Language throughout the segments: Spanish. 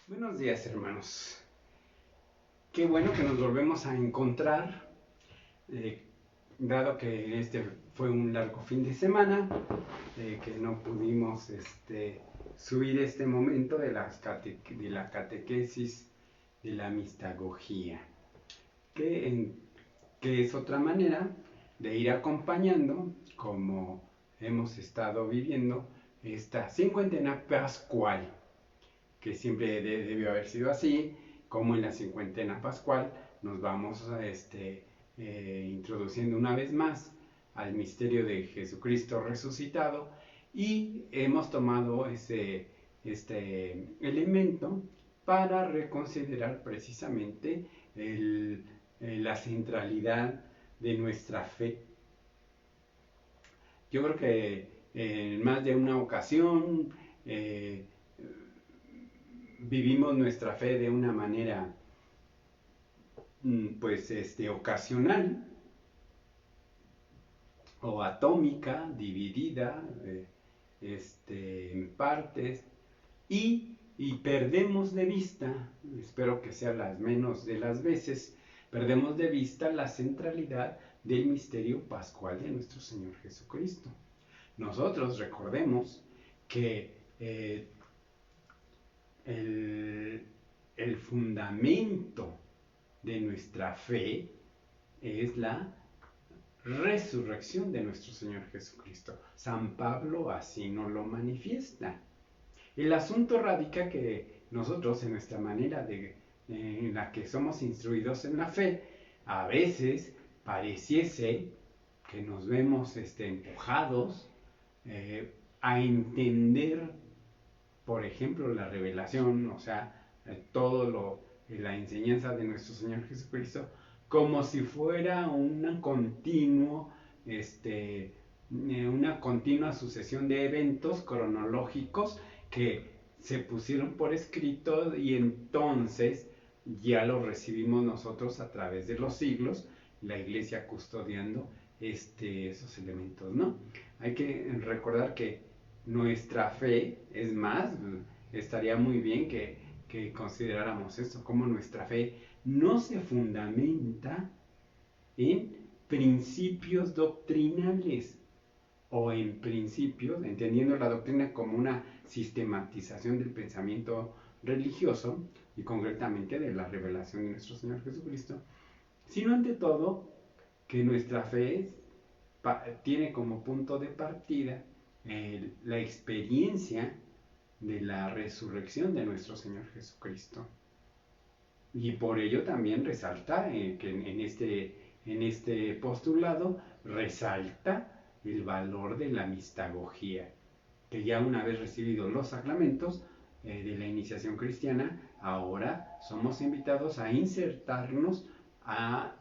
Buenos días, hermanos. Qué bueno que nos volvemos a encontrar, eh, dado que este fue un largo fin de semana, que no pudimos subir este momento de la catequesis de la mistagogía, que, que es otra manera de ir acompañando, como hemos estado viviendo, esta cincuentena pascual que siempre debió haber sido así, como en la cincuentena pascual nos vamos introduciendo una vez más al misterio de Jesucristo resucitado y hemos tomado este elemento para reconsiderar precisamente la centralidad de nuestra fe. Yo creo que en más de una ocasión eh, vivimos nuestra fe de una manera pues ocasional o atómica, dividida en partes y perdemos de vista, espero que sea las menos de las veces, perdemos de vista la centralidad del misterio pascual de nuestro Señor Jesucristo. Nosotros recordemos que el, el fundamento de nuestra fe es la resurrección de nuestro Señor Jesucristo. San Pablo así nos lo manifiesta. El asunto radica que nosotros en nuestra manera en la que somos instruidos en la fe, a veces pareciese que nos vemos empujados a entender, por ejemplo, la revelación, o sea, la enseñanza de nuestro Señor Jesucristo, como si fuera una continua sucesión de eventos cronológicos que se pusieron por escrito y entonces ya lo recibimos nosotros a través de los siglos, la iglesia custodiando esos elementos, ¿no? Hay que recordar que nuestra fe, es más, estaría muy bien que consideráramos esto, como nuestra fe no se fundamenta en principios doctrinales o en principios, entendiendo la doctrina como una sistematización del pensamiento religioso y concretamente de la revelación de nuestro Señor Jesucristo, sino ante todo que nuestra fe tiene como punto de partida la experiencia de la resurrección de nuestro Señor Jesucristo. Y por ello también resalta que en este postulado resalta el valor de la mistagogía, que ya una vez recibidos los sacramentos de la iniciación cristiana, ahora somos invitados a insertarnos a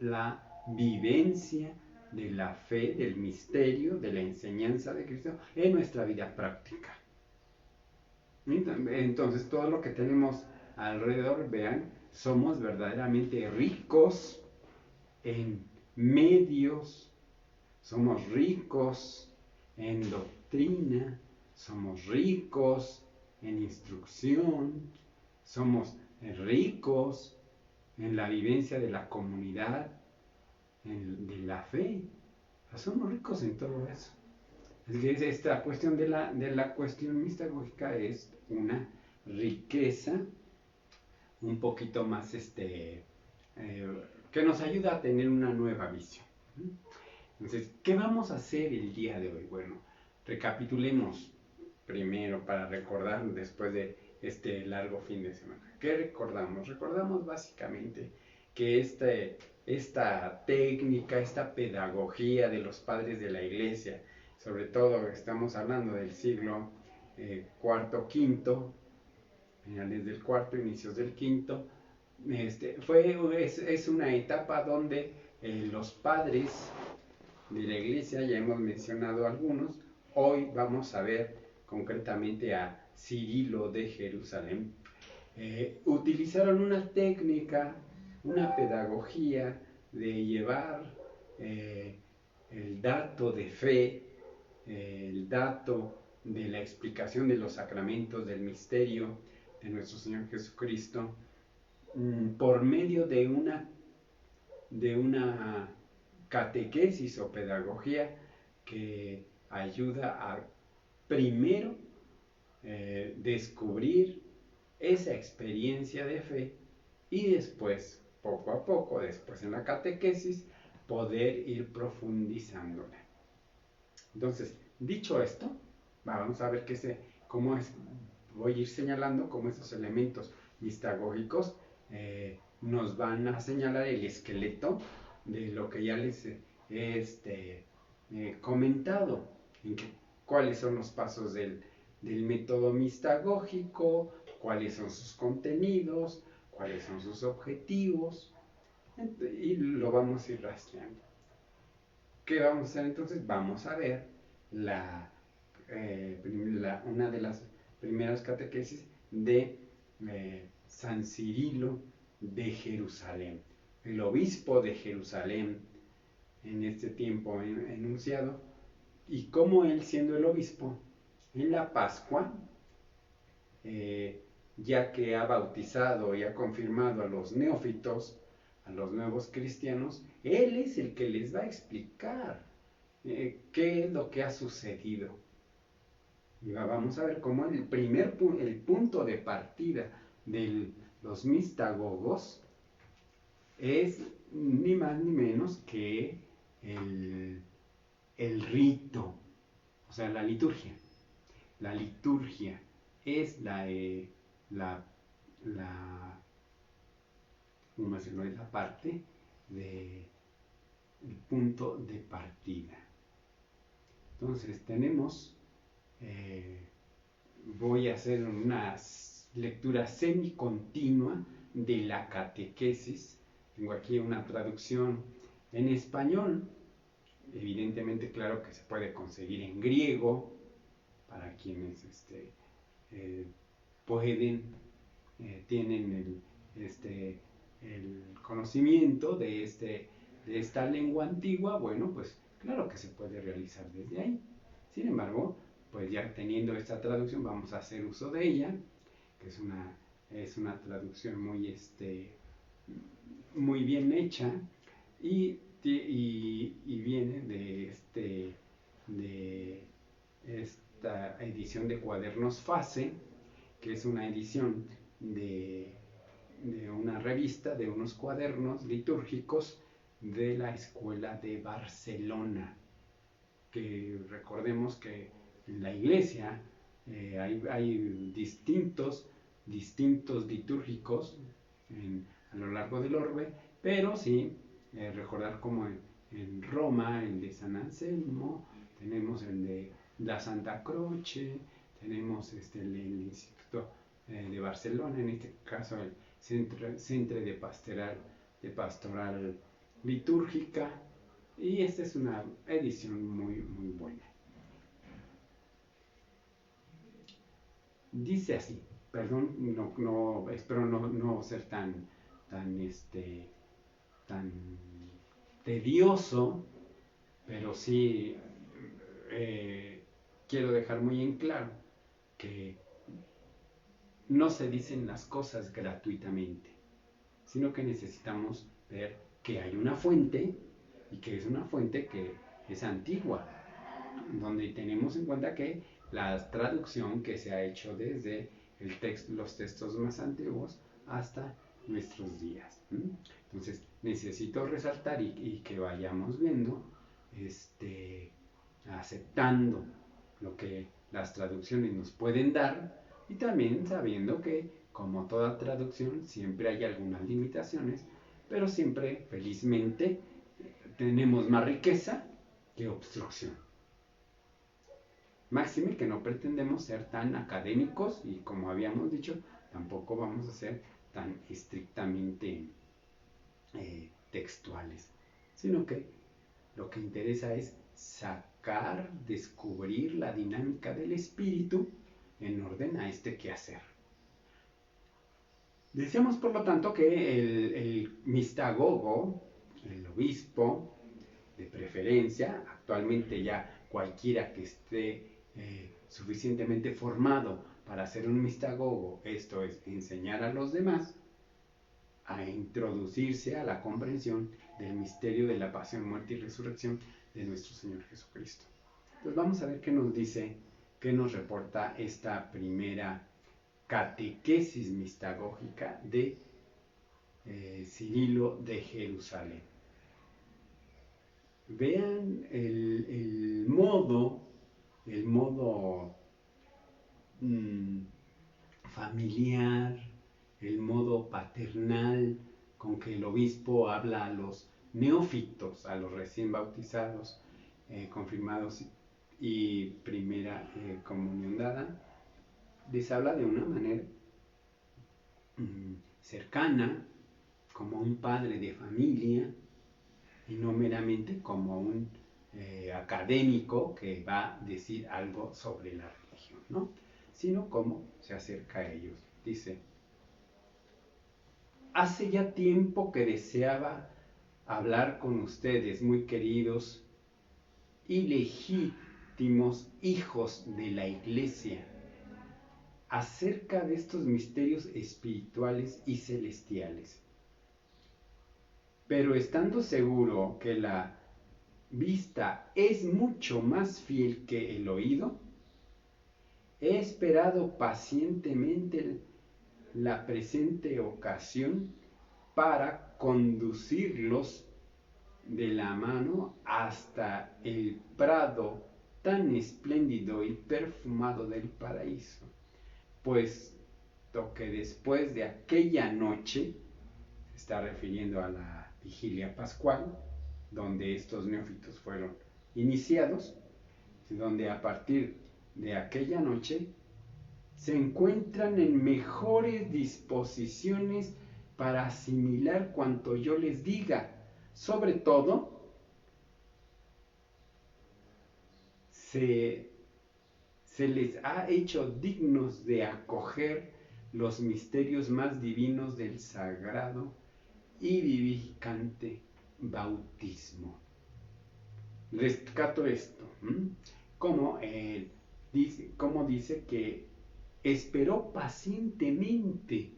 la vivencia de la fe, del misterio, de la enseñanza de Cristo en nuestra vida práctica. Entonces, todo lo que tenemos alrededor, vean, somos verdaderamente ricos en medios, somos ricos en doctrina, somos ricos en instrucción, somos ricos en la vivencia de la comunidad, de la fe. Somos ricos en todo eso. Es que esta cuestión de la cuestión mistagógica es una riqueza un poquito más que nos ayuda a tener una nueva visión. Entonces, ¿qué vamos a hacer el día de hoy? Bueno, recapitulemos primero para recordar después de este largo fin de semana. ¿Qué recordamos? Recordamos básicamente que esta técnica, esta pedagogía de los padres de la iglesia, sobre todo estamos hablando del siglo cuarto, quinto, finales del cuarto, inicios del quinto, es una etapa donde los padres de la iglesia, ya hemos mencionado algunos, hoy vamos a ver concretamente a Cirilo de Jerusalén, utilizaron una técnica, una pedagogía de llevar el dato de fe, el dato de la explicación de los sacramentos, del misterio, de nuestro Señor Jesucristo, por medio de una catequesis o pedagogía que ayuda a primero descubrir esa experiencia de fe y después, poco a poco, después en la catequesis, poder ir profundizándola. Entonces, dicho esto, vamos a ver cómo es, voy a ir señalando cómo esos elementos mistagógicos nos van a señalar el esqueleto de lo que ya les he comentado, cuáles son los pasos del método mistagógico, cuáles son sus contenidos, cuáles son sus objetivos, y lo vamos a ir rastreando. ¿Qué vamos a hacer entonces? Vamos a ver una de las primeras catequesis de San Cirilo de Jerusalén, el obispo de Jerusalén en este tiempo enunciado, y cómo él, siendo el obispo, en la Pascua, ya que ha bautizado y ha confirmado a los neófitos, a los nuevos cristianos, él es el que les va a explicar qué es lo que ha sucedido. Y vamos a ver cómo el punto de partida de los mistagogos es ni más ni menos que el rito, o sea, la liturgia. La liturgia es ¿cómo decirlo? Es la parte del punto de partida. Entonces voy a hacer una lectura semicontinua de la catequesis. Tengo aquí una traducción en español. Evidentemente, claro que se puede conseguir en griego para quienes tienen el conocimiento de esta lengua antigua. Bueno, pues claro que se puede realizar desde ahí. Sin embargo, pues ya teniendo esta traducción, vamos a hacer uso de ella, que es una traducción muy bien hecha, y viene de esta edición de Cuadernos Fase, que es una edición de una revista, de unos cuadernos litúrgicos de la Escuela de Barcelona, que recordemos que en la iglesia hay distintos litúrgicos a lo largo del orbe, pero sí recordar como en Roma el de San Anselmo, tenemos el de la Santa Croce, tenemos el Instituto de Barcelona, en este caso el Centre de Pastoral Litúrgica, y esta es una edición muy, muy buena. Dice así, perdón, espero no ser tan tedioso, pero sí quiero dejar muy en claro que no se dicen las cosas gratuitamente, sino que necesitamos ver que hay una fuente, y que es una fuente que es antigua, donde tenemos en cuenta que la traducción que se ha hecho desde los textos más antiguos hasta nuestros días. Entonces necesito resaltar y que vayamos viendo, aceptando lo que las traducciones nos pueden dar, y también sabiendo que, como toda traducción, siempre hay algunas limitaciones, pero siempre, felizmente, tenemos más riqueza que obstrucción. Máxime que no pretendemos ser tan académicos, y como habíamos dicho, tampoco vamos a ser tan estrictamente textuales, sino que lo que interesa es descubrir la dinámica del espíritu en orden a este quehacer. Decíamos, por lo tanto, que el mistagogo, el obispo, de preferencia, actualmente ya cualquiera que esté suficientemente formado para ser un mistagogo, esto es, enseñar a los demás a introducirse a la comprensión del misterio de la pasión, muerte y resurrección de nuestro Señor Jesucristo. Entonces vamos a ver qué nos dice, qué nos reporta esta primera catequesis mistagógica de Cirilo de Jerusalén. Vean el modo familiar, el modo paternal con que el obispo habla a los neófitos, a los recién bautizados, confirmados y primera comunión dada. Les habla de una manera cercana, como un padre de familia, y no meramente como un académico que va a decir algo sobre la religión, ¿no? Sino como se acerca a ellos. Dice: hace ya tiempo que deseaba hablar con ustedes, muy queridos y legítimos hijos de la Iglesia, acerca de estos misterios espirituales y celestiales. Pero estando seguro que la vista es mucho más fiel que el oído, he esperado pacientemente la presente ocasión para conducirlos de la mano hasta el prado tan espléndido y perfumado del paraíso, puesto que después de aquella noche, se está refiriendo a la vigilia pascual, donde estos neófitos fueron iniciados, donde a partir de aquella noche se encuentran en mejores disposiciones para asimilar cuanto yo les diga. Sobre todo, se les ha hecho dignos de acoger los misterios más divinos del sagrado y vivificante bautismo. Rescato esto, como dice que esperó pacientemente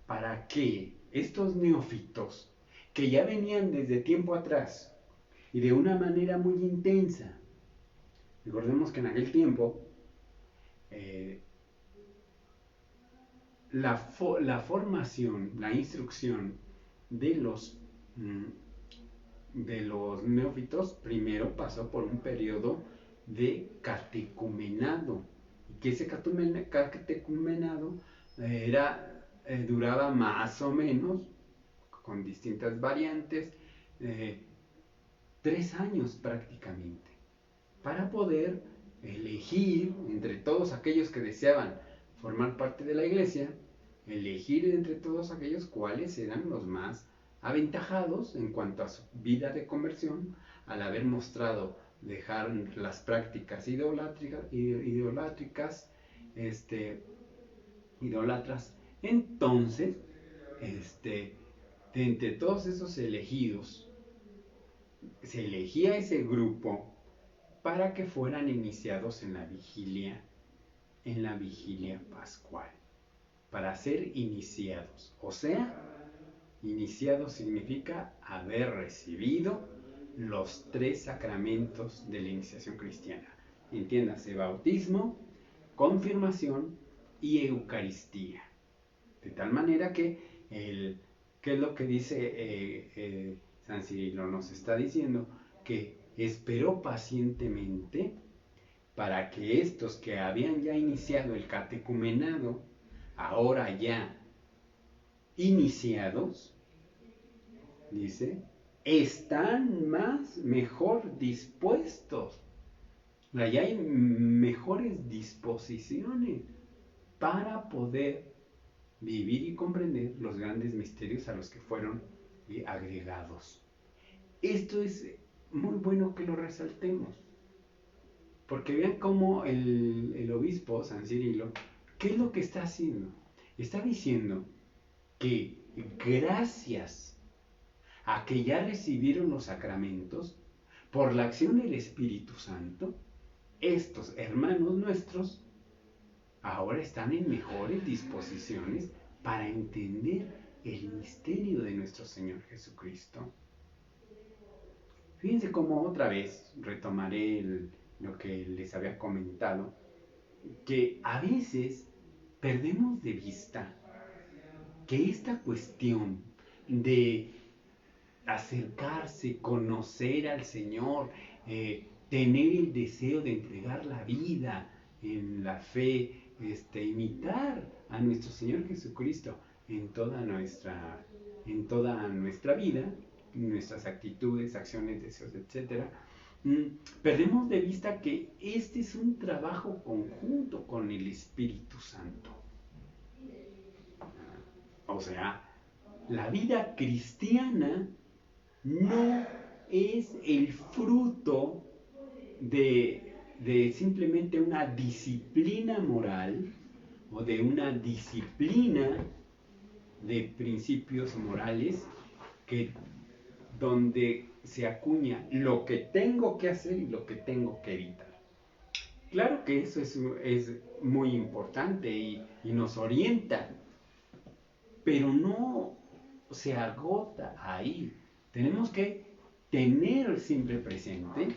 para que estos neófitos, que ya venían desde tiempo atrás y de una manera muy intensa, recordemos que en aquel tiempo la formación, la instrucción de los neófitos primero pasó por un periodo de catecumenado, y que ese catecumenado duraba más o menos, con distintas variantes, 3 años prácticamente, para poder elegir entre todos aquellos que deseaban formar parte de la iglesia, elegir entre todos aquellos cuáles eran los más aventajados en cuanto a su vida de conversión, al haber mostrado dejar las prácticas idolátricas, idolatras. Entonces, de entre todos esos elegidos, se elegía ese grupo para que fueran iniciados en la vigilia pascual, para ser iniciados. O sea, iniciado significa haber recibido los 3 sacramentos de la iniciación cristiana. Entiéndase: bautismo, confirmación y Eucaristía. De tal manera que ¿qué es lo que dice San Cirilo? Nos está diciendo que esperó pacientemente para que estos que habían ya iniciado el catecumenado, ahora ya iniciados, dice, están mejor dispuestos. Ya hay mejores disposiciones para poder vivir y comprender los grandes misterios a los que fueron agregados. Esto es muy bueno que lo resaltemos, porque vean cómo el obispo San Cirilo, ¿qué es lo que está haciendo? Está diciendo que gracias a que ya recibieron los sacramentos, por la acción del Espíritu Santo, estos hermanos nuestros ahora están en mejores disposiciones para entender el misterio de nuestro Señor Jesucristo. Fíjense cómo otra vez retomaré lo que les había comentado, que a veces perdemos de vista que esta cuestión de acercarse, conocer al Señor, tener el deseo de entregar la vida en la fe, imitar a nuestro Señor Jesucristo en toda nuestra vida, nuestras actitudes, acciones, deseos, etcétera. Perdemos de vista que este es un trabajo conjunto con el Espíritu Santo. O sea, la vida cristiana no es el fruto de simplemente una disciplina moral o de una disciplina de principios morales que donde se acuña lo que tengo que hacer y lo que tengo que evitar. Claro que eso es muy importante y nos orienta, pero no se agota ahí. Tenemos que tener siempre presente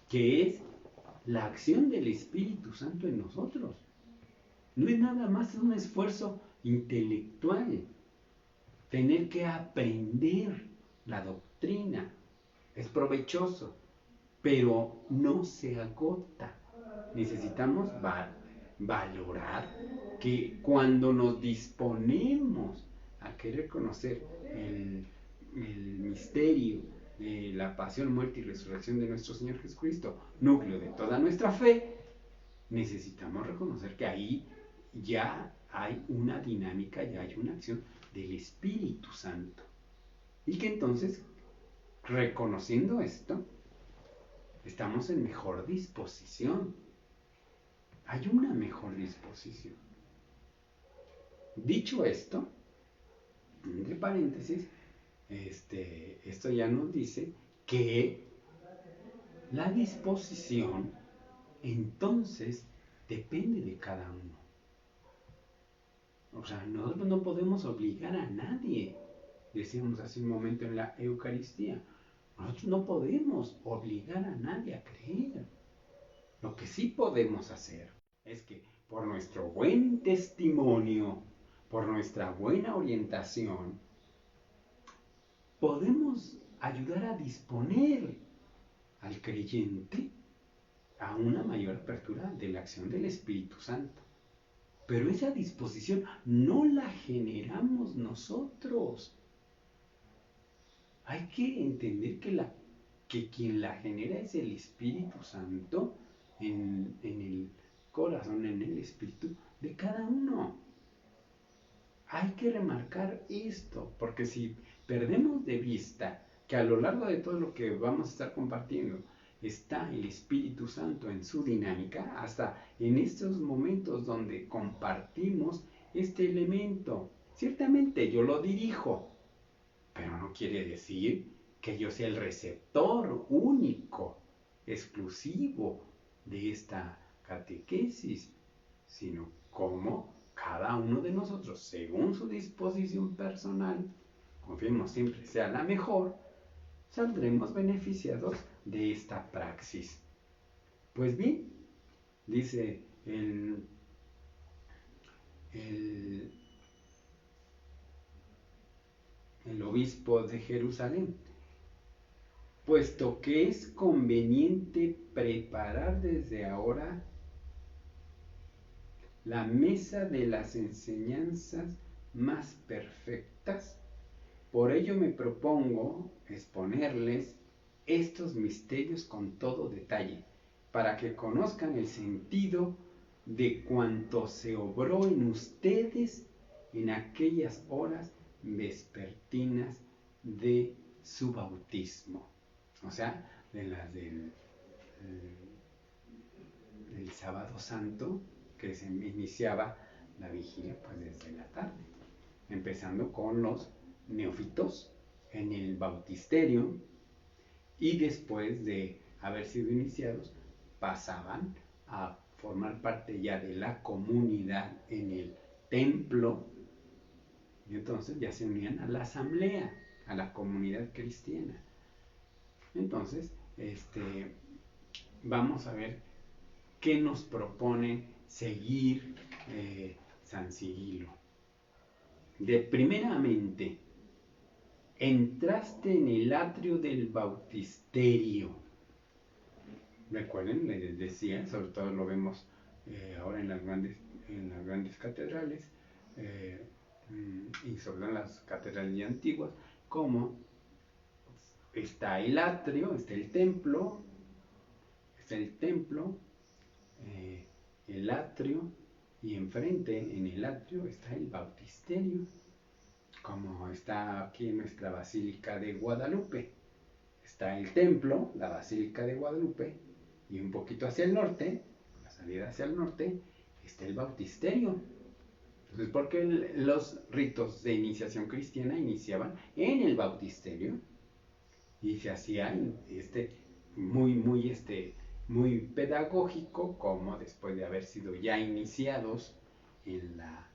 que es la acción del Espíritu Santo en nosotros. No es nada más un esfuerzo intelectual. Tener que aprender la doctrina es provechoso, pero no se agota. Necesitamos valorar que cuando nos disponemos a querer conocer el misterio de la pasión, muerte y resurrección de nuestro Señor Jesucristo, núcleo de toda nuestra fe, necesitamos reconocer que ahí ya hay una dinámica, ya hay una acción del Espíritu Santo. Y que entonces, reconociendo esto, estamos en mejor disposición. Hay una mejor disposición. Dicho esto, entre paréntesis, esto ya nos dice que la disposición entonces depende de cada uno. O sea, nosotros no podemos obligar a nadie. Decíamos hace un momento en la Eucaristía. Nosotros no podemos obligar a nadie a creer. Lo que sí podemos hacer es que por nuestro buen testimonio, por nuestra buena orientación, podemos ayudar a disponer al creyente a una mayor apertura de la acción del Espíritu Santo. Pero esa disposición no la generamos nosotros. Hay que entender que quien la genera es el Espíritu Santo en el corazón, en el espíritu de cada uno. Hay que remarcar esto, porque si perdemos de vista que a lo largo de todo lo que vamos a estar compartiendo está el Espíritu Santo en su dinámica, hasta en estos momentos donde compartimos este elemento. Ciertamente yo lo dirijo, pero no quiere decir que yo sea el receptor único, exclusivo de esta catequesis, sino como cada uno de nosotros, según su disposición personal, confiemos siempre sea la mejor, saldremos beneficiados de esta praxis. Pues bien, dice el obispo de Jerusalén, puesto que es conveniente preparar desde ahora la mesa de las enseñanzas más perfectas, por ello me propongo exponerles estos misterios con todo detalle, para que conozcan el sentido de cuanto se obró en ustedes en aquellas horas vespertinas de su bautismo. O sea, de las del sábado santo, que se iniciaba la vigilia pues desde la tarde, empezando con los neófitos en el bautisterio, y después de haber sido iniciados pasaban a formar parte ya de la comunidad en el templo, y entonces ya se unían a la asamblea, a la comunidad cristiana. Entonces, vamos a ver qué nos propone seguir San Cirilo. De primeramente, entraste en el atrio del bautisterio. Recuerden, les decía, sobre todo lo vemos ahora en las grandes catedrales, y sobre todo en las catedrales ya antiguas, como está el atrio, está el templo, el atrio, y enfrente en el atrio está el bautisterio, como está aquí en nuestra Basílica de Guadalupe. Está el templo, la Basílica de Guadalupe, y un poquito hacia el norte, la salida hacia el norte, está el bautisterio. Entonces, ¿por qué los ritos de iniciación cristiana iniciaban en el bautisterio? Y se hacía muy pedagógico, como después de haber sido ya iniciados en la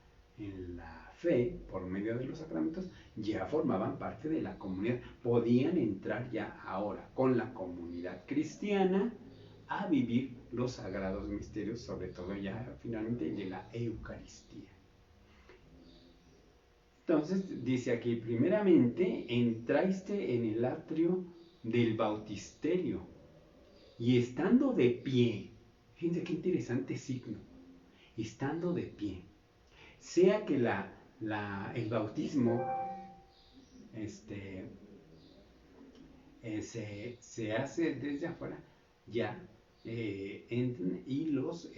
fe por medio de los sacramentos, ya formaban parte de la comunidad, podían entrar ya ahora con la comunidad cristiana a vivir los sagrados misterios, sobre todo ya finalmente de la Eucaristía. Entonces dice aquí, primeramente entraste en el atrio del bautisterio y estando de pie, fíjense qué interesante signo, estando de pie, sea que el bautismo se hace desde afuera, ya entran y los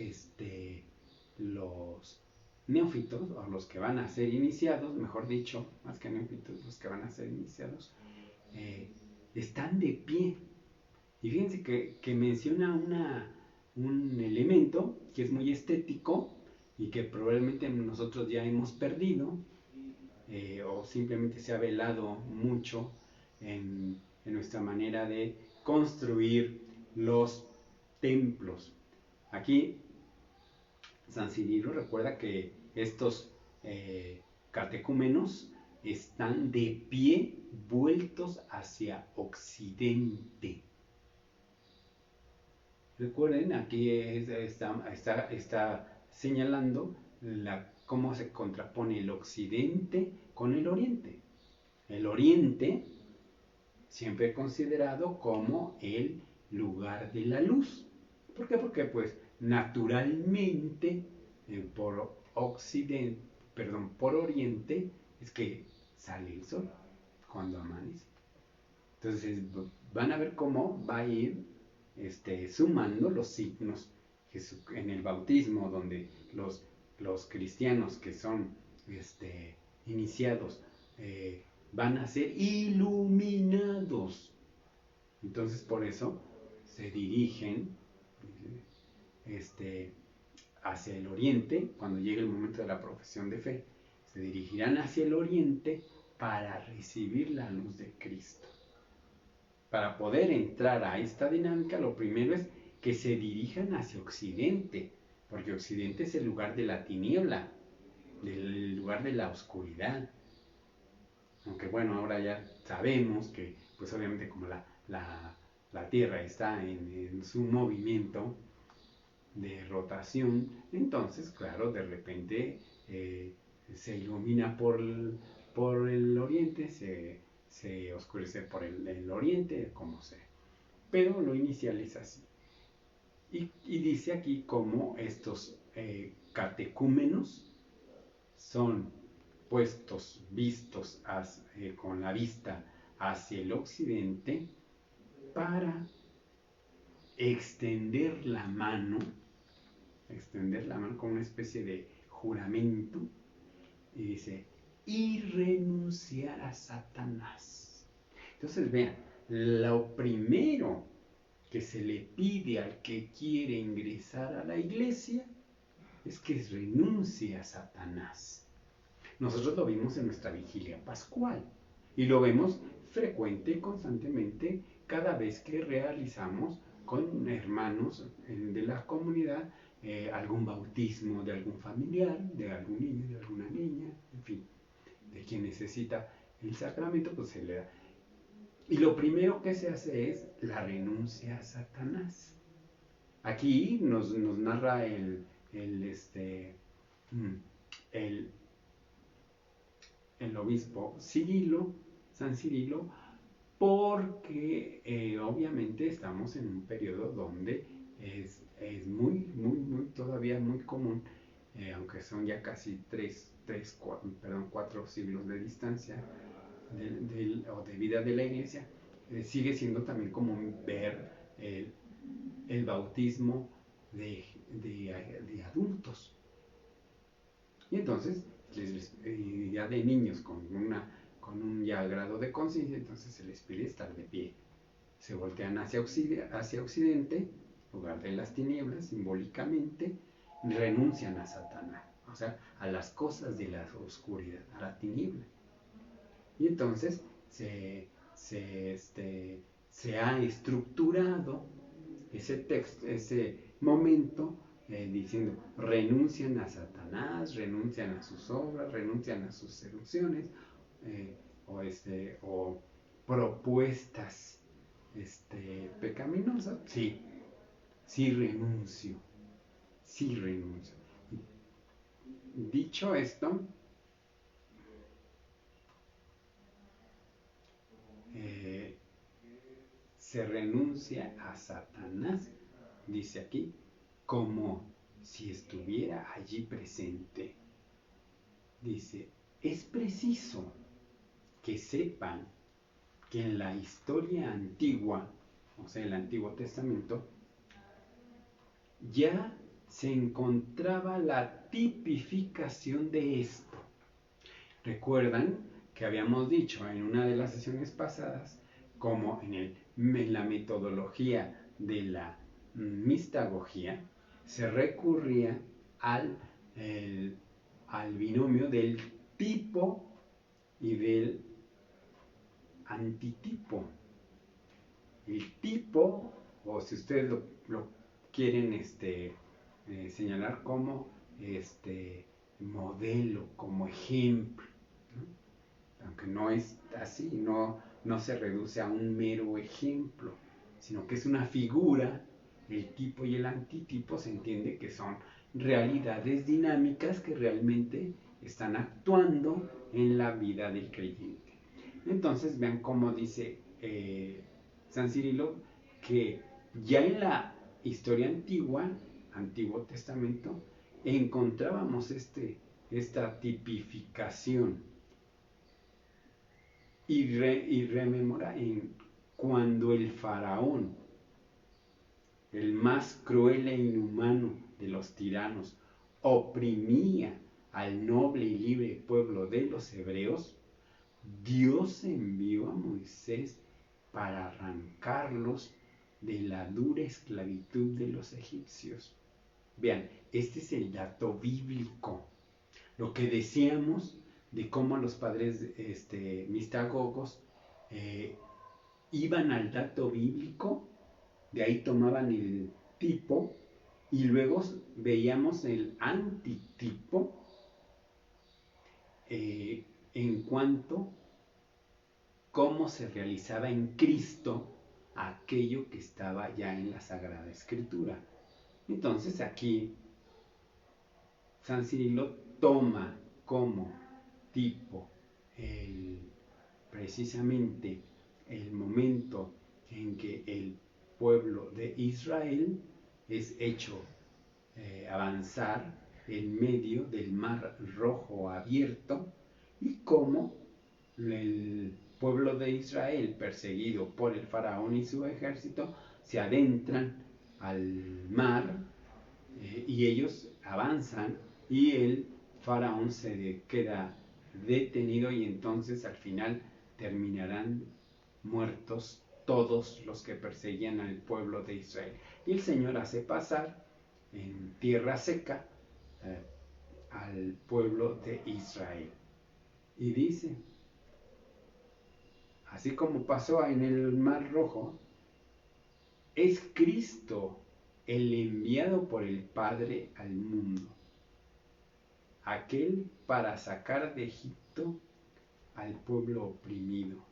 neófitos, o los que van a ser iniciados, mejor dicho, más que neófitos, los que van a ser iniciados, están de pie. Y fíjense que menciona un elemento que es muy estético y que probablemente nosotros ya hemos perdido, o simplemente se ha velado mucho en nuestra manera de construir los templos. Aquí San Cirilo recuerda que estos catecúmenos están de pie vueltos hacia occidente. Recuerden, aquí está señalando cómo se contrapone el occidente con el oriente. El oriente siempre considerado como el lugar de la luz. ¿Por qué? Porque pues naturalmente por oriente es que sale el sol cuando amanece. Entonces van a ver cómo va a ir sumando los signos en el bautismo, donde los cristianos que son iniciados van a ser iluminados. Entonces por eso se dirigen hacia el oriente. Cuando llegue el momento de la profesión de fe, se dirigirán hacia el oriente para recibir la luz de Cristo. Para poder entrar a esta dinámica, lo primero es que se dirijan hacia occidente, porque occidente es el lugar de la tiniebla, el lugar de la oscuridad. Aunque bueno, ahora ya sabemos que pues obviamente como la Tierra está en su movimiento de rotación, entonces claro, de repente se ilumina por el oriente, se oscurece por el oriente, como sea. Pero lo inicial es así. Y dice aquí cómo estos catecúmenos son vistos con la vista hacia el occidente para extender la mano como una especie de juramento, y dice, y renunciar a Satanás. Entonces vean, lo primero que se le pide al que quiere ingresar a la iglesia es que renuncie a Satanás. Nosotros lo vimos en nuestra vigilia pascual y lo vemos frecuente y constantemente cada vez que realizamos con hermanos de la comunidad, algún bautismo de algún familiar, de algún niño, de alguna niña, en fin, de quien necesita el sacramento, pues se le da. Y lo primero que se hace es la renuncia a Satanás. Aquí nos narra el, el, el obispo Cirilo, San Cirilo, porque obviamente estamos en un periodo donde es todavía muy común, aunque son ya casi 4 siglos de distancia o de vida de la iglesia, sigue siendo también común ver el bautismo de adultos. Y entonces, ya de niños con un ya grado de conciencia, entonces se les pide estar de pie. Se voltean hacia occidente, lugar de las tinieblas, simbólicamente, renuncian a Satanás, o sea, a las cosas de la oscuridad, a la tiniebla. Y entonces se ha estructurado ese texto, ese momento, diciendo, renuncian a Satanás, renuncian a sus obras, renuncian a sus seducciones, o propuestas pecaminosas. Sí renuncio. Dicho esto, se renuncia a Satanás, dice aquí, como si estuviera allí presente. Dice, es preciso que sepan que en la historia antigua, o sea, el Antiguo Testamento, ya se encontraba la tipificación de esto. ¿Recuerdan que habíamos dicho en una de las sesiones pasadas, como en la metodología de la mistagogía, se recurría al binomio del tipo y del antitipo? El tipo, o si ustedes lo quieren señalar como modelo, como ejemplo, ¿no? Aunque no es así, no se reduce a un mero ejemplo, sino que es una figura. El tipo y el antitipo se entiende que son realidades dinámicas que realmente están actuando en la vida del creyente. Entonces vean cómo dice San Cirilo, que ya en la historia antigua, Antiguo Testamento, encontrábamos esta tipificación y rememora cuando el faraón, el más cruel e inhumano de los tiranos, oprimía al noble y libre pueblo de los hebreos, Dios envió a Moisés para arrancarlos de la dura esclavitud de los egipcios. Vean, este es el dato bíblico. Lo que decíamos de cómo los padres mistagogos iban al dato bíblico, de ahí tomaban el tipo y luego veíamos el antitipo en cuanto cómo se realizaba en Cristo aquello que estaba ya en la Sagrada Escritura. Entonces aquí San Cirilo toma como tipo precisamente el momento en que el pueblo de Israel es hecho avanzar en medio del mar Rojo abierto, y cómo el pueblo de Israel, perseguido por el faraón y su ejército, se adentran al mar, y ellos avanzan y el faraón se queda detenido, y entonces al final terminarán muertos todos los que perseguían al pueblo de Israel. Y el Señor hace pasar en tierra seca al pueblo de Israel. Y dice, así como pasó en el Mar Rojo, Es Cristo el enviado por el Padre al mundo, aquel para sacar de Egipto al pueblo oprimido.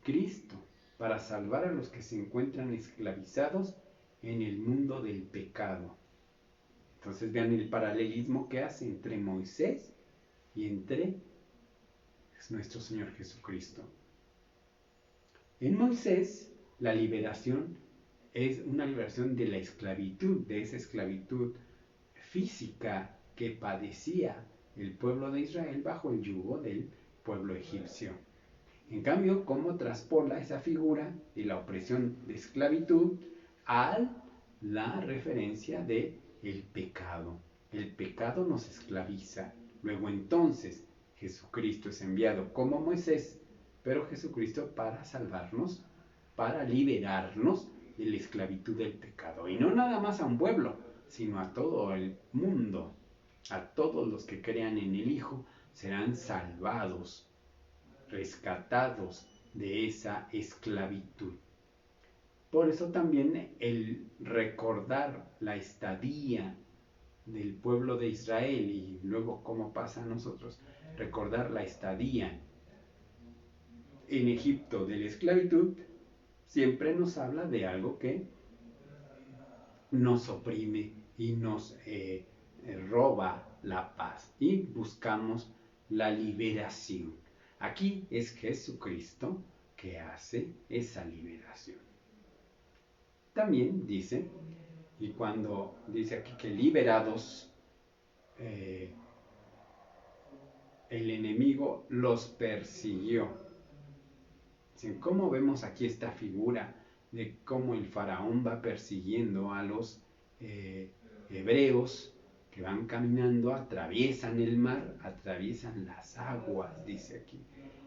Cristo para salvar a los que se encuentran esclavizados en el mundo del pecado. Entonces vean el paralelismo que hace entre Moisés y entre nuestro Señor Jesucristo. En Moisés, la liberación es una liberación de la esclavitud, de esa esclavitud física que padecía el pueblo de Israel bajo el yugo del pueblo egipcio. En cambio, cómo traspola esa figura de la opresión de esclavitud a la referencia de el pecado. El pecado nos esclaviza. Luego entonces Jesucristo es enviado como Moisés, pero Jesucristo para salvarnos, para liberarnos de la esclavitud del pecado. Y no nada más a un pueblo, sino a todo el mundo. A todos los que crean en el Hijo serán salvados, rescatados de esa esclavitud. Por eso también el recordar la estadía del pueblo de Israel y luego cómo pasa a nosotros, recordar la estadía en Egipto de la esclavitud, siempre nos habla de algo que nos oprime y nos roba la paz y buscamos la liberación. Aquí es Jesucristo que hace esa liberación. También dice, y cuando dice aquí que liberados, el enemigo los persiguió. ¿Cómo vemos aquí esta figura de cómo el faraón va persiguiendo a los hebreos que van caminando, atraviesan el mar, atraviesan las aguas, dice aquí?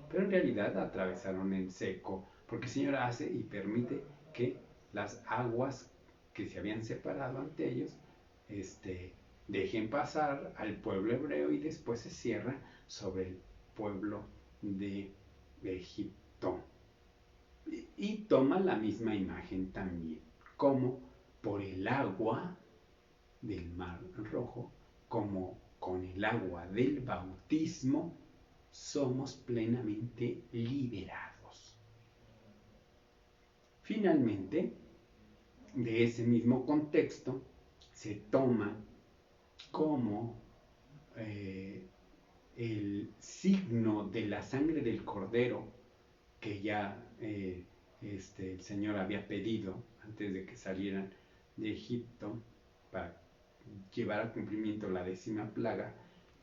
Pero en realidad atravesaron el seco, porque el Señor hace y permite que las aguas que se habían separado ante ellos dejen pasar al pueblo hebreo y después se cierra sobre el pueblo de Egipto. Y toma la misma imagen también, como por el agua del Mar Rojo, como con el agua del bautismo, somos plenamente liberados. Finalmente, de ese mismo contexto, se toma como el signo de la sangre del Cordero que ya el Señor había pedido antes de que salieran de Egipto para llevar a cumplimiento la 10ª plaga.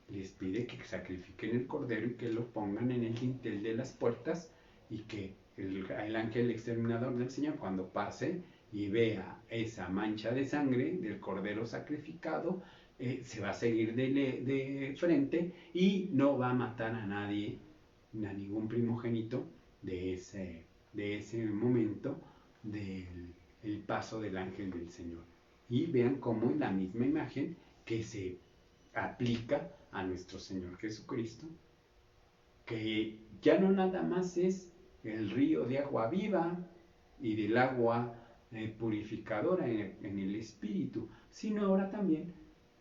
Les pide que sacrifiquen el cordero y que lo pongan en el dintel de las puertas, y que el ángel exterminador del Señor, cuando pase y vea esa mancha de sangre del cordero sacrificado, se va a seguir de frente y no va a matar a nadie, a ningún primogénito de ese momento del paso del ángel del Señor. Y vean cómo es la misma imagen que se aplica a nuestro Señor Jesucristo, que ya no nada más es el río de agua viva y del agua purificadora en el Espíritu, sino ahora también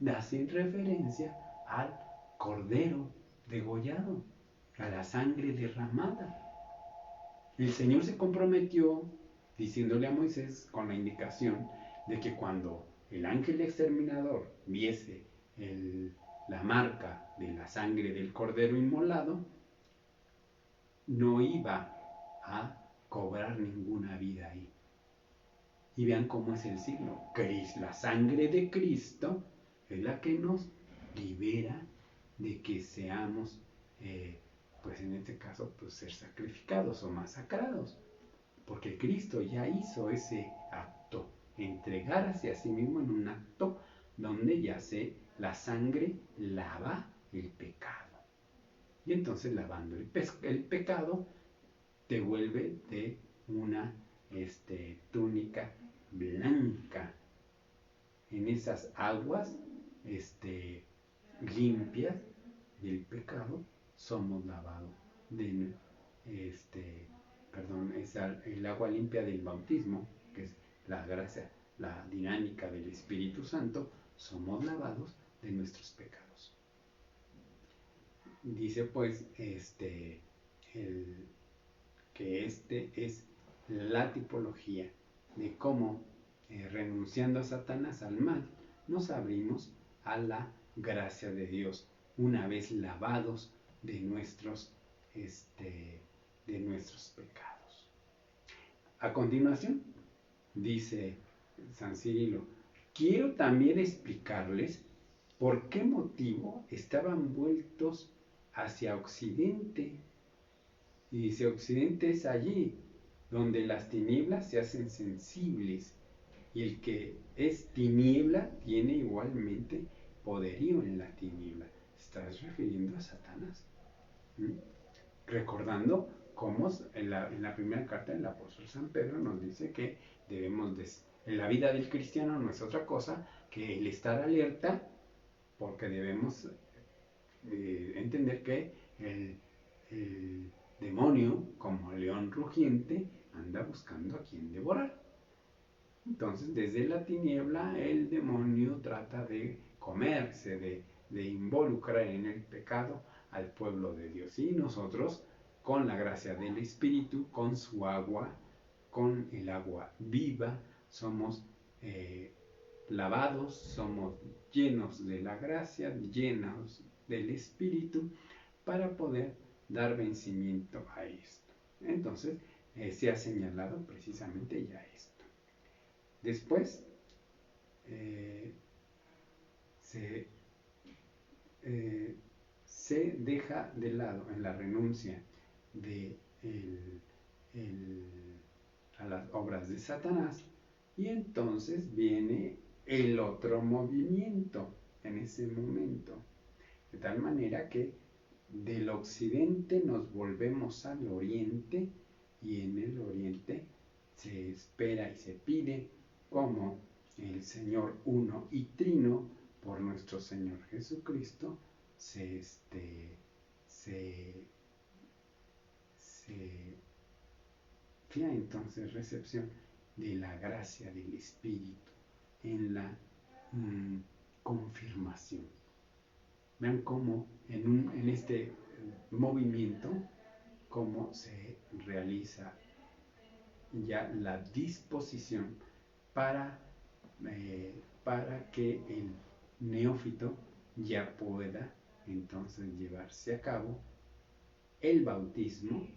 hace referencia al cordero degollado, a la sangre derramada. El Señor se comprometió diciéndole a Moisés con la indicación de que cuando el ángel exterminador viese la marca de la sangre del cordero inmolado, no iba a cobrar ninguna vida ahí. Y vean cómo es el signo. La sangre de Cristo es la que nos libera de que seamos, pues en este caso, pues ser sacrificados o masacrados. Porque Cristo ya hizo ese acto, entregarse a sí mismo en un acto donde ya la sangre lava el pecado. Y entonces lavando el pecado te vuelve de una túnica blanca. En esas aguas limpias del pecado somos lavados es el agua limpia del bautismo, que es la gracia, la dinámica del Espíritu Santo, somos lavados de nuestros pecados. Dice pues que es la tipología de cómo renunciando a Satanás, al mal, nos abrimos a la gracia de Dios una vez lavados de nuestros pecados. A continuación, dice San Cirilo, quiero también explicarles por qué motivo estaban vueltos hacia Occidente. Y dice, Occidente es allí donde las tinieblas se hacen sensibles, y el que es tiniebla tiene igualmente poderío en la tiniebla. Estás refiriendo a Satanás. Recordando cómo en la primera carta del apóstol San Pedro nos dice que debemos en la vida del cristiano no es otra cosa que el estar alerta, porque debemos entender que el demonio, como león rugiente, anda buscando a quien devorar. Entonces, desde la tiniebla, el demonio trata de comerse, de involucrar en el pecado al pueblo de Dios. Y nosotros, con la gracia del Espíritu, con su agua, con el agua viva, somos lavados, somos llenos de la gracia, llenos del Espíritu, para poder dar vencimiento a esto. Entonces, se ha señalado precisamente ya esto. Después, se deja de lado en la renuncia a las obras de Satanás, y entonces viene el otro movimiento en ese momento, de tal manera que del occidente nos volvemos al oriente, y en el oriente se espera y se pide como el Señor uno y trino por nuestro Señor Jesucristo se fía entonces recepción de la gracia del Espíritu en la confirmación. Vean cómo en este movimiento, cómo se realiza ya la disposición para que el neófito ya pueda entonces llevarse a cabo el bautismo,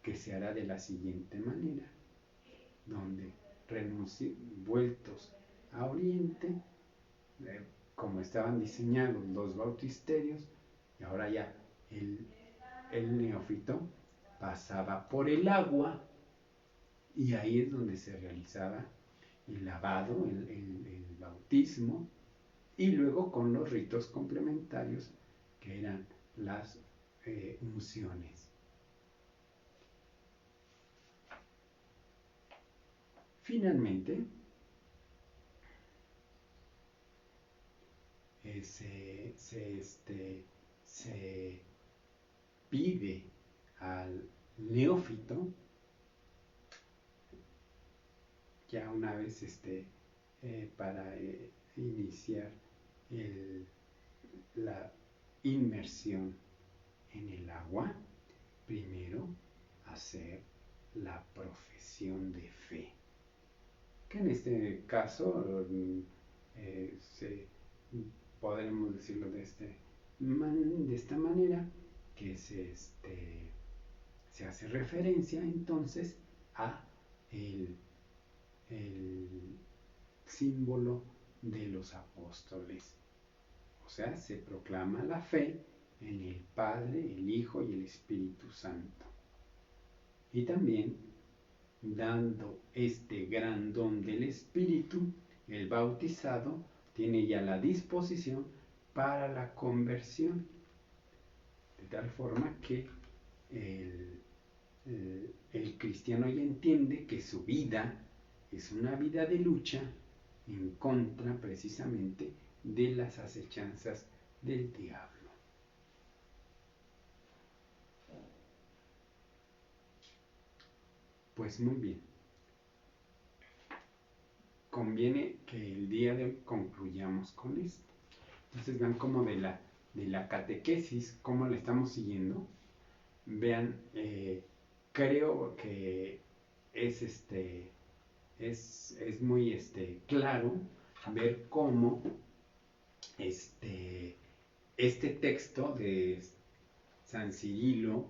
que se hará de la siguiente manera, donde vueltos a oriente, como estaban diseñados los bautisterios, y ahora ya el neófito pasaba por el agua, y ahí es donde se realizaba el lavado, el bautismo, y luego con los ritos complementarios que eran las unciones. Finalmente, se pide al neófito, ya una vez para iniciar la inmersión en el agua, primero hacer la profesión de fe, que en este caso podremos decirlo de esta manera, que se hace referencia entonces a el símbolo de los apóstoles. O sea, se proclama la fe en el Padre, el Hijo y el Espíritu Santo. Y también, dando este gran don del Espíritu, el bautizado tiene ya la disposición para la conversión, de tal forma que el cristiano ya entiende que su vida es una vida de lucha en contra precisamente de las acechanzas del diablo. Pues muy bien. conviene que el día de hoy concluyamos con esto. Entonces vean cómo de la catequesis, cómo la estamos siguiendo. Vean, creo que es es muy claro ver cómo este texto de San Cirilo,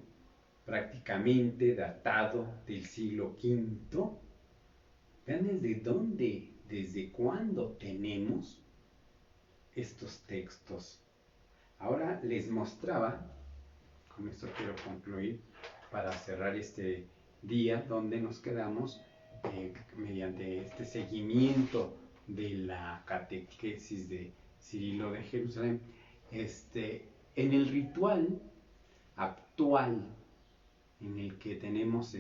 prácticamente datado del siglo V, vean desde dónde, desde cuándo tenemos estos textos. Ahora les mostraba, con esto quiero concluir, para cerrar este día donde nos quedamos mediante este seguimiento de la catequesis de Cirilo de Jerusalén, en el ritual actual en el que tenemos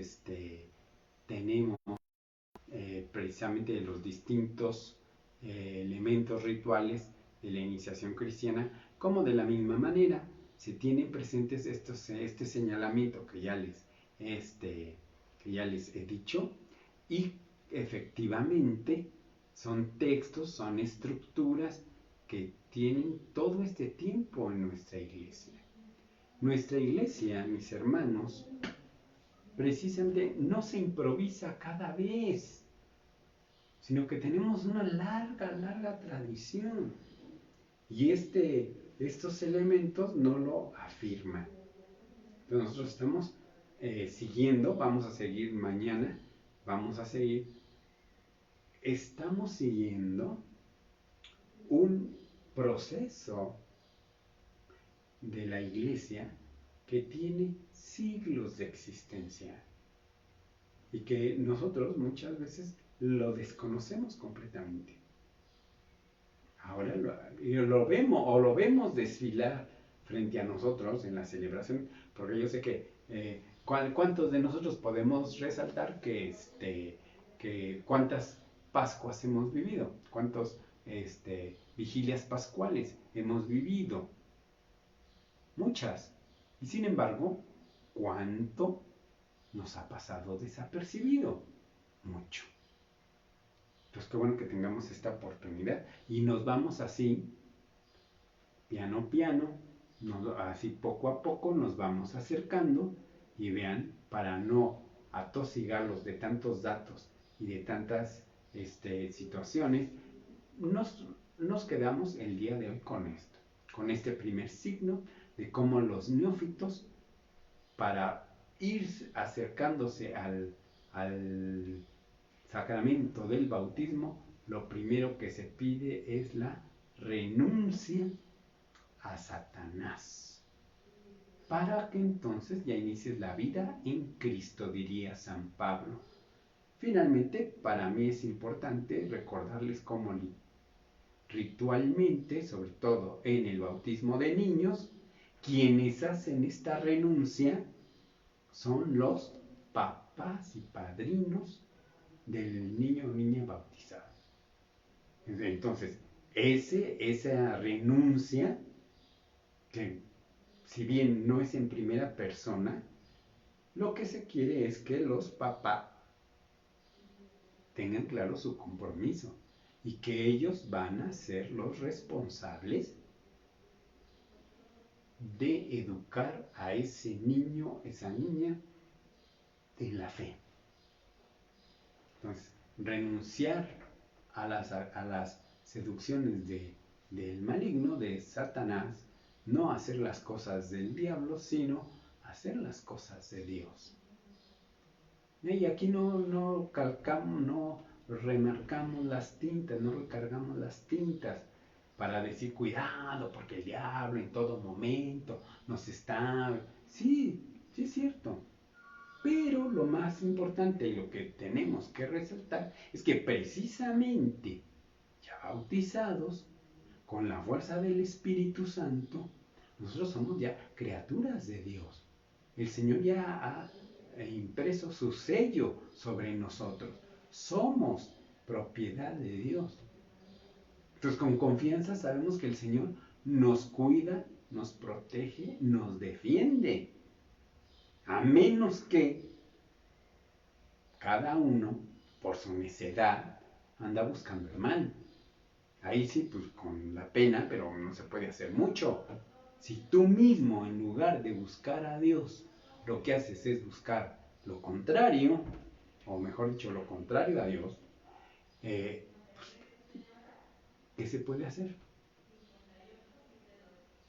precisamente los distintos elementos rituales de la iniciación cristiana, como de la misma manera se tienen presentes este señalamiento que ya les he dicho, y efectivamente son textos, son estructuras que tienen todo este tiempo en nuestra iglesia. Nuestra iglesia, mis hermanos, precisamente no se improvisa cada vez, sino que tenemos una larga tradición. Y estos elementos no lo afirman. Entonces nosotros estamos siguiendo, vamos a seguir mañana, estamos siguiendo un proceso de la iglesia que tiene siglos de existencia y que nosotros muchas veces lo desconocemos completamente. Ahora lo vemos desfilar frente a nosotros en la celebración, porque yo sé que cuántos de nosotros podemos resaltar que cuántas Pascuas hemos vivido, cuántas vigilias pascuales hemos vivido, muchas, y sin embargo, ¿cuánto nos ha pasado desapercibido? Mucho. Entonces, qué bueno que tengamos esta oportunidad y nos vamos así, piano a piano, así poco a poco nos vamos acercando y vean, para no atosigarlos de tantos datos y de tantas situaciones, nos quedamos el día de hoy con esto, con este primer signo de cómo los neófitos, para ir acercándose al sacramento del bautismo, lo primero que se pide es la renuncia a Satanás, para que entonces ya inicies la vida en Cristo, diría San Pablo. Finalmente, para mí es importante recordarles cómo ritualmente, sobre todo en el bautismo de niños, quienes hacen esta renuncia son los papás y padrinos del niño o niña bautizado. Entonces, esa renuncia, que si bien no es en primera persona, lo que se quiere es que los papás tengan claro su compromiso y que ellos van a ser los responsables de educar a ese niño, esa niña, en la fe. Entonces, renunciar a las seducciones del maligno, de Satanás, no hacer las cosas del diablo, sino hacer las cosas de Dios. Y aquí no calcamos, no remarcamos las tintas, no recargamos las tintas para decir cuidado, porque el diablo en todo momento nos está... Sí, sí es cierto. Pero lo más importante y lo que tenemos que resaltar es que precisamente ya bautizados con la fuerza del Espíritu Santo, nosotros somos ya criaturas de Dios. El Señor ya ha impreso su sello sobre nosotros. Somos propiedad de Dios. Entonces, con confianza sabemos que el Señor nos cuida, nos protege, nos defiende. A menos que cada uno, por su necedad, anda buscando el mal. Ahí sí, pues con la pena, pero no se puede hacer mucho. Si tú mismo, en lugar de buscar a Dios, lo que haces es buscar lo contrario, o mejor dicho, lo contrario a Dios, ¿qué se puede hacer?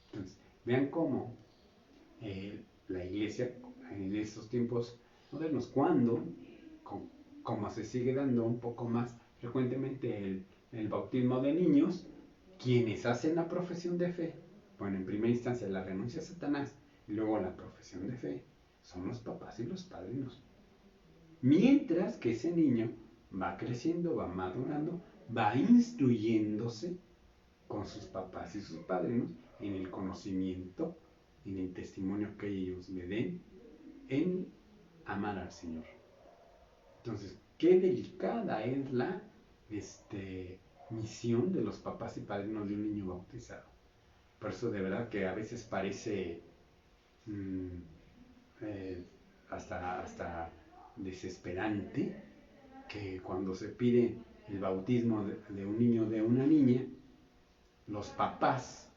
Entonces, vean cómo la iglesia en estos tiempos modernos, cuando, como se sigue dando un poco más frecuentemente el bautismo de niños, quienes hacen la profesión de fe, bueno, en primera instancia la renuncia a Satanás y luego la profesión de fe, son los papás y los padrinos. Mientras que ese niño va creciendo, va madurando, va instruyéndose con sus papás y sus padrinos en el conocimiento, en el testimonio que ellos le den, en amar al Señor. Entonces, qué delicada es la misión de los papás y padrinos de un niño bautizado. Por eso de verdad que a veces parece hasta desesperante que cuando se pide el bautismo de un niño o de una niña, los papás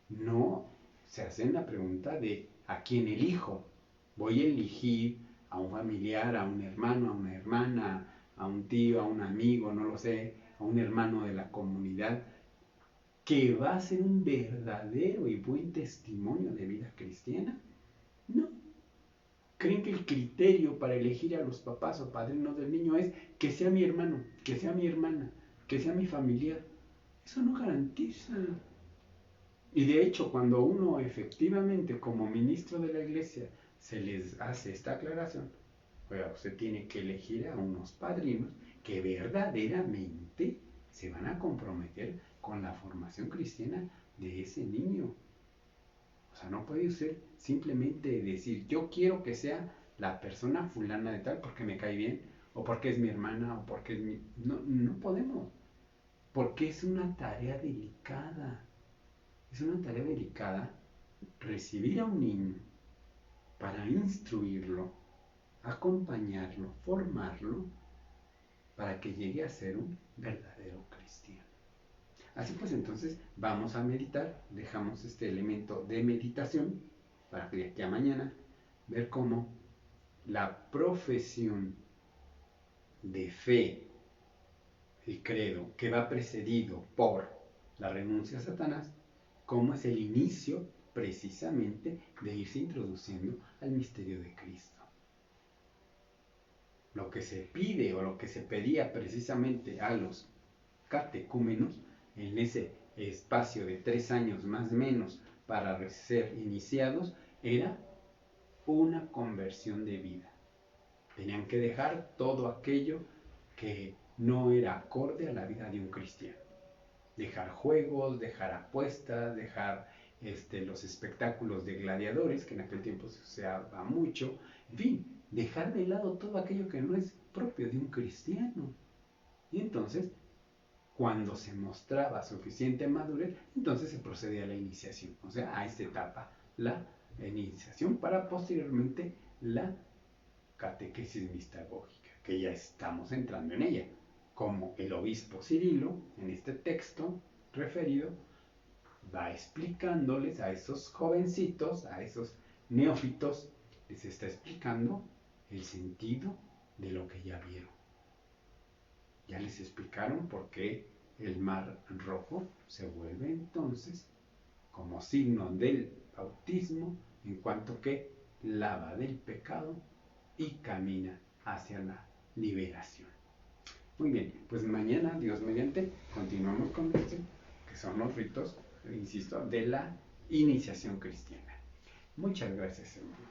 no se hacen la pregunta de ¿a quién elijo? Voy a elegir a un familiar, a un hermano, a una hermana, a un tío, a un amigo, no lo sé, a un hermano de la comunidad, que va a ser un verdadero y buen testimonio de vida cristiana. No. ¿Creen que el criterio para elegir a los papás o padrinos del niño es que sea mi hermano, que sea mi hermana, que sea mi familiar? Eso no garantiza. Y de hecho, cuando uno efectivamente como ministro de la iglesia se les hace esta aclaración, pues usted tiene que elegir a unos padrinos que verdaderamente se van a comprometer con la formación cristiana de ese niño. O sea, no puede usted simplemente decir, yo quiero que sea la persona fulana de tal porque me cae bien, o porque es mi hermana, o porque es mi... No, no podemos, porque es una tarea delicada. Es una tarea delicada recibir a un niño para instruirlo, acompañarlo, formarlo, para que llegue a ser un verdadero cristiano. Así pues, entonces vamos a meditar, dejamos este elemento de meditación para que de aquí a mañana ver cómo la profesión de fe, el credo, que va precedido por la renuncia a Satanás, cómo es el inicio precisamente de irse introduciendo al misterio de Cristo. Lo que se pide o lo que se pedía precisamente a los catecúmenos en ese espacio de 3 años más o menos para ser iniciados era una conversión de vida. Tenían que dejar todo aquello que no era acorde a la vida de un cristiano. Dejar juegos, dejar apuestas, dejar los espectáculos de gladiadores, que en aquel tiempo se usaba mucho, en fin, dejar de lado todo aquello que no es propio de un cristiano. Y entonces, cuando se mostraba suficiente madurez, entonces se procedía a la iniciación, o sea, a esta etapa, la iniciación para posteriormente la catequesis mistagógica, que ya estamos entrando en ella, como el obispo Cirilo, en este texto referido, va explicándoles a esos jovencitos, a esos neófitos, les está explicando el sentido de lo que ya vieron. Ya les explicaron por qué el mar rojo se vuelve entonces como signo del bautismo, en cuanto que lava del pecado y camina hacia la liberación. Muy bien, pues mañana, Dios mediante, continuamos con esto, que son los ritos, insisto, de la iniciación cristiana. Muchas gracias, hermano.